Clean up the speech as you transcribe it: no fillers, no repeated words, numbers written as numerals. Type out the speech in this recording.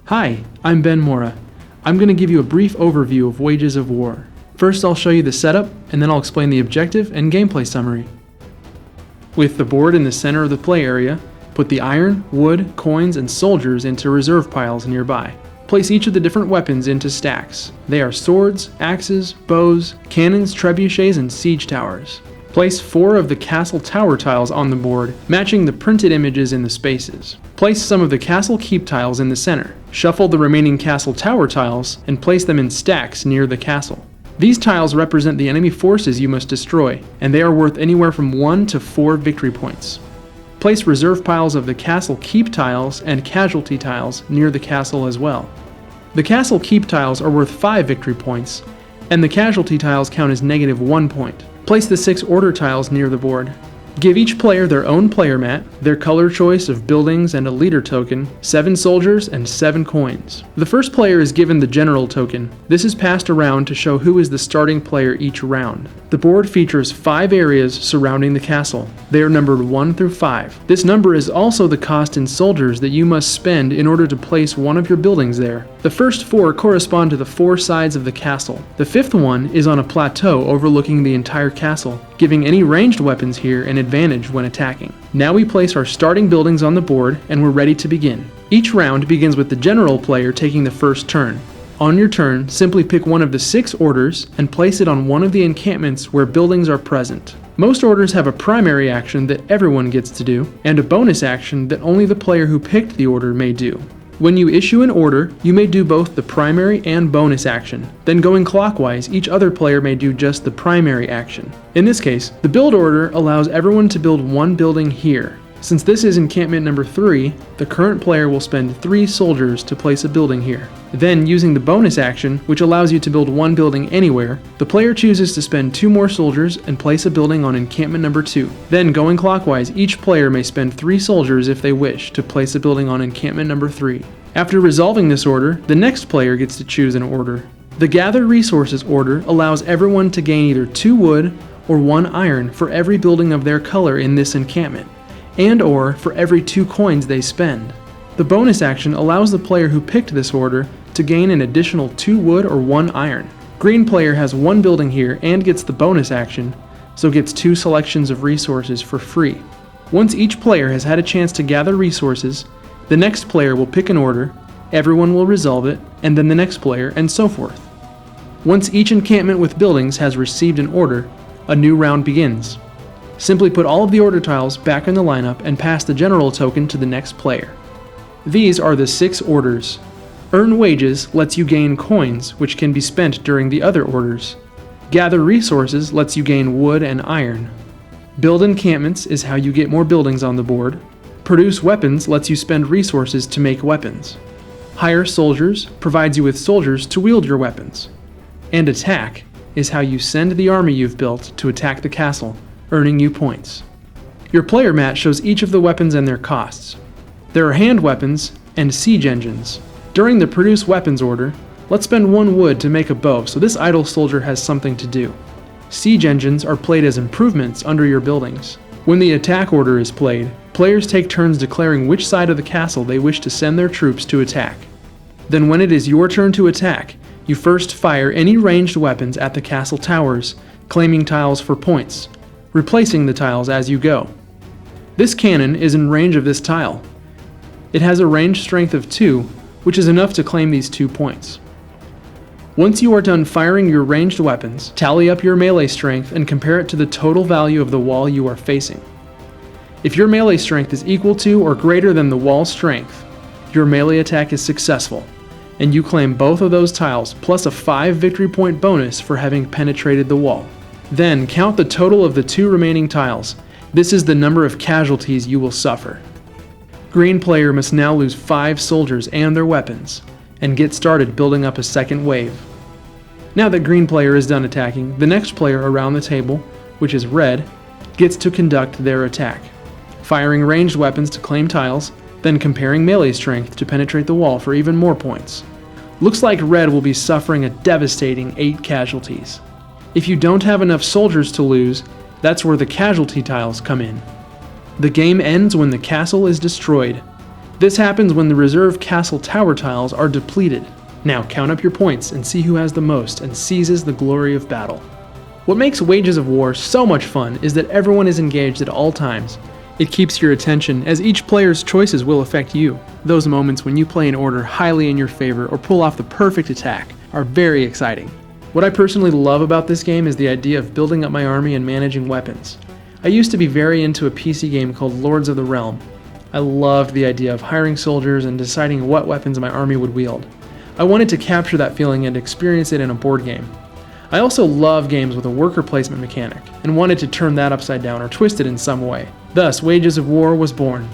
Hi, I'm Ben Mora. I'm going to give you a brief overview of Wages of War. First, I'll show you the setup, and then I'll explain the objective and gameplay summary. With the board in the center of the play area, put the iron, wood, coins, and soldiers into reserve piles nearby. Place each of the different weapons into stacks. They are swords, axes, bows, cannons, trebuchets, and siege towers. Place 4 of the castle tower tiles on the board, matching the printed images in the spaces. Place some of the castle keep tiles in the center. Shuffle the remaining castle tower tiles and place them in stacks near the castle. These tiles represent the enemy forces you must destroy, and they are worth anywhere from 1 to 4 victory points. Place reserve piles of the castle keep tiles and casualty tiles near the castle as well. The castle keep tiles are worth 5 victory points, and the casualty tiles count as -1 point. Place the 6 order tiles near the board. Give each player their own player mat, their color choice of buildings and a leader token, 7 soldiers, and 7 coins. The first player is given the general token. This is passed around to show who is the starting player each round. The board features 5 areas surrounding the castle. They are numbered 1 through 5. This number is also the cost in soldiers that you must spend in order to place one of your buildings there. The first 4 correspond to the 4 sides of the castle. The 5th one is on a plateau overlooking the entire castle, giving any ranged weapons here an advantage when attacking. Now we place our starting buildings on the board and we're ready to begin. Each round begins with the general player taking the first turn. On your turn, simply pick one of the 6 orders and place it on one of the encampments where buildings are present. Most orders have a primary action that everyone gets to do, and a bonus action that only the player who picked the order may do. When you issue an order, you may do both the primary and bonus action. Then going clockwise, each other player may do just the primary action. In this case, the build order allows everyone to build one building here. Since this is encampment number 3, the current player will spend 3 soldiers to place a building here. Then, using the bonus action, which allows you to build one building anywhere, the player chooses to spend 2 more soldiers and place a building on encampment number 2. Then, going clockwise, each player may spend 3 soldiers if they wish to place a building on encampment number 3. After resolving this order, the next player gets to choose an order. The Gather Resources order allows everyone to gain either 2 wood or 1 iron for every building of their color in this encampment, and/or for every 2 coins they spend. The bonus action allows the player who picked this order to gain an additional 2 wood or 1 iron. Green player has 1 building here and gets the bonus action, so gets 2 selections of resources for free. Once each player has had a chance to gather resources, the next player will pick an order, everyone will resolve it, and then the next player, and so forth. Once each encampment with buildings has received an order, a new round begins. Simply put all of the order tiles back in the lineup and pass the general token to the next player. These are the 6 orders. Earn Wages lets you gain coins, which can be spent during the other orders. Gather Resources lets you gain wood and iron. Build Encampments is how you get more buildings on the board. Produce Weapons lets you spend resources to make weapons. Hire Soldiers provides you with soldiers to wield your weapons. And Attack is how you send the army you've built to attack the castle, earning you points. Your player mat shows each of the weapons and their costs. There are hand weapons and siege engines. During the Produce Weapons order, let's spend 1 wood to make a bow so this idle soldier has something to do. Siege engines are played as improvements under your buildings. When the attack order is played, players take turns declaring which side of the castle they wish to send their troops to attack. Then when it is your turn to attack, you first fire any ranged weapons at the castle towers, claiming tiles for points, replacing the tiles as you go. This cannon is in range of this tile. It has a range strength of 2, which is enough to claim these 2 points. Once you are done firing your ranged weapons, tally up your melee strength and compare it to the total value of the wall you are facing. If your melee strength is equal to or greater than the wall's strength, your melee attack is successful, and you claim both of those tiles plus a 5 victory point bonus for having penetrated the wall. Then count the total of the 2 remaining tiles. This is the number of casualties you will suffer. Green player must now lose 5 soldiers and their weapons, and get started building up a second wave. Now that green player is done attacking, the next player around the table, which is red, gets to conduct their attack, firing ranged weapons to claim tiles, then comparing melee strength to penetrate the wall for even more points. Looks like red will be suffering a devastating 8 casualties. If you don't have enough soldiers to lose, that's where the casualty tiles come in. The game ends when the castle is destroyed. This happens when the reserve castle tower tiles are depleted. Now count up your points and see who has the most and seizes the glory of battle. What makes Wages of War so much fun is that everyone is engaged at all times. It keeps your attention, as each player's choices will affect you. Those moments when you play an order highly in your favor or pull off the perfect attack are very exciting. What I personally love about this game is the idea of building up my army and managing weapons. I used to be very into a PC game called Lords of the Realm. I loved the idea of hiring soldiers and deciding what weapons my army would wield. I wanted to capture that feeling and experience it in a board game. I also love games with a worker placement mechanic, and wanted to turn that upside down or twist it in some way. Thus, Wages of War was born.